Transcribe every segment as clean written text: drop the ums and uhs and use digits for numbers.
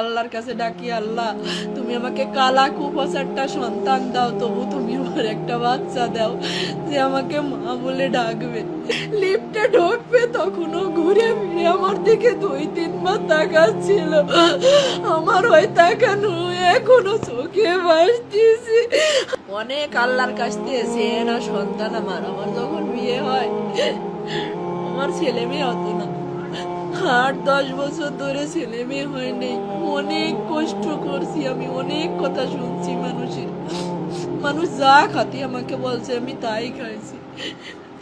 আল্লাহর কাছে ডাকি, আল্লাহ তুমি আমাকে কালা কুপোষারটা সন্তান দাও, তবু তুমি আমার একটা বাচ্চা দাও যে আমাকে মা বলে ডাকবে। লিফটে ঢুকবে তখনও ঘুরে ফিরে আমার দিকে 2-3 বার তাকাচ্ছিল। আমার ওই তাকানো এখনো চোখে ভাসতেছে। অনেক আল্লাহর কাছ থেকে চেয়ে না সন্তান আমার। আমার যখন বিয়ে হয় আমার ছেলে মেয়ে হতো না, 8-10 বছর ধরে ছেলে মেয়ে হয়নি। অনেক কষ্ট করছি আমি, অনেক কথা শুনছি মানুষের। মানুষ যা খাতি আমাকে বলছে আমি তাই খাইছি,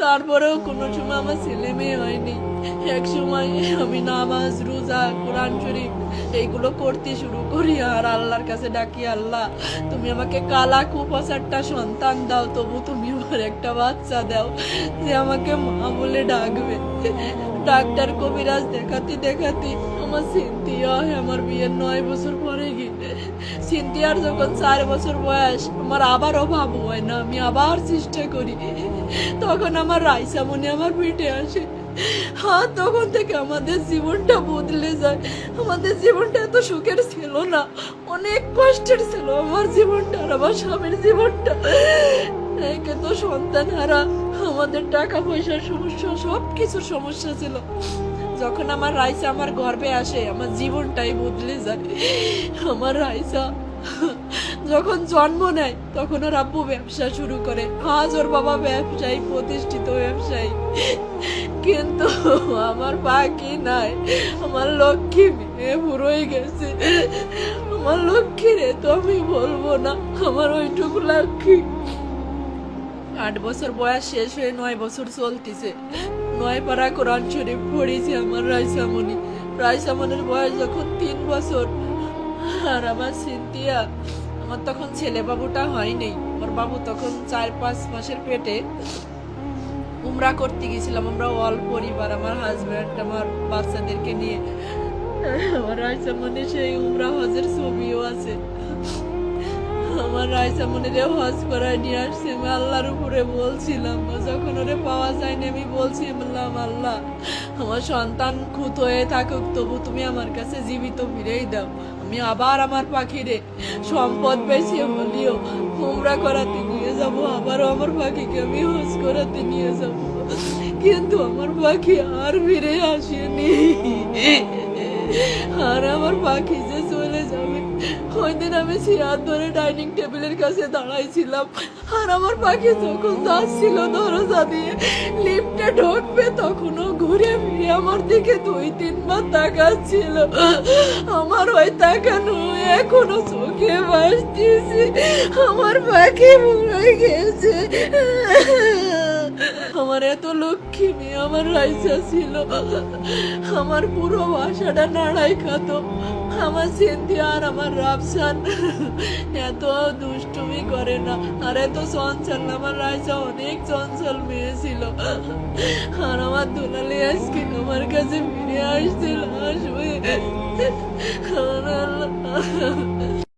তারপরেও কোনো সময় আমার ছেলে মেয়ে হয়নি। এক সময় আমি নামাজ রোজা কোরআন শরীফ এইগুলো করতে শুরু করি আর আল্লাহর কাছে ডাকি, আল্লাহ তুমি আমাকে কালা কুপোষারটা সন্তান দাও, তবু তুমি আমার একটা বাচ্চা দাও যে আমাকে মা বলে ডাকবে। ডাক্তার কবিরাজ দেখাতে দেখাতে আমার সিনথিয়া হয়, আমার বিয়ের 9 বছর পরে গিয়ে সিনথিয়ার যখন 4 বছর বয়স, আমার আবারও ভাবু হয় না, আমি আবার চেষ্টা করি। তখন আমার রাইসা মনে আমার পেটে আসে। হ্যাঁ, তখন থেকে আমাদের জীবনটা বদলে যায়। আমাদের জীবনটা এত সুখের ছিল না, অনেক কষ্টের ছিল আমার জীবনটা আর আমার স্বামীর জীবনটা। একে তো সন্তান হারা, আমাদের টাকা পয়সার সমস্যা, সবকিছুর সমস্যা ছিল। যখন আমার রাইসা আমার গর্ভে আসে আমার জীবনটাই বদলে যায়। আমার রাইসা যখন জন্ম নেয় তখন ওর আব্বু ব্যবসা শুরু করে। আজ ওর বাবা ব্যবসায়ী, প্রতিষ্ঠিত ব্যবসায়ী, কিন্তু আমার বাকি নাই। আমার লক্ষ্মী মেয়ে বুড়োই গেছে। আমার লক্ষ্মী রে তো আমি বলবো না, আমার ওইটুকু লক্ষ্মী। 8 বছর বয়স শেষ হয়ে 9 বছর চলতেছে। 9 পারা কোরআন শরীফ পড়েছে আমার রাইসামণি। রাইসামণির বয়স যখন 3 বছর, আর আমার সিনথিয়া, আমার তখন ছেলে বাবুটা হয়নি। ওর বাবু তখন 4-5 মাসের পেটে। উমরা করতে গেছিলাম আমরা অল পরিবার, আমার হাজব্যান্ড, আমার বাচ্চাদেরকে নিয়ে। আমার রাইসামণি সেই উমরা হজের ছবিও আছে। আমার রাইসামণিরে হজ করায় নিয়ে আসছি। আমি আল্লাহর উপরে বলছিলাম, যখন ওরে পাওয়া যায়নি আমি বলছিলাম, আল্লাহ আমার সন্তান খুঁত হয়ে থাকুক, তবু তুমি আমার কাছে জীবিত ফিরেই দাও। আমি আবার আমার পাখিরে সম্পদ বেশি হলিও উমরা করাতে নিয়ে যাব, আবারও আমার পাখিকে আমি হজ করাতে নিয়ে যাব। কিন্তু আমার পাখি আর ফিরে আসেনি। আর আমার পাখি যে চলে যাবে, ওই দিন আমি চেয়ার ধরে ডাইনিং টেবিলের কাছে দাঁড়াইছিলাম আর আমার পাখি যখন যাচ্ছিল দরজা দিয়ে লিফটে ঢুকবে তখনও ঘুরে ফিরে আমার দিকে 2-3 বার তাকাচ্ছিল। আমার ওই তাকানো এখনো চোখে ভাসতেছে। আমার পাখি মরে গেছে। আমার এত লক্ষ্মী মেয়ে আমার রাইসা ছিল। আমার পুরো বাসাটা নাড়াই খাত। আমার সিনথিয়া আর আমার রাফসান এত দুষ্টুমি করে না আর এত চঞ্চল না। আমার রাইসা অনেক চঞ্চল মেয়ে ছিল। আর আমার দুলালি আজকে আমার কাছে ফিরে আসছিল আসবে।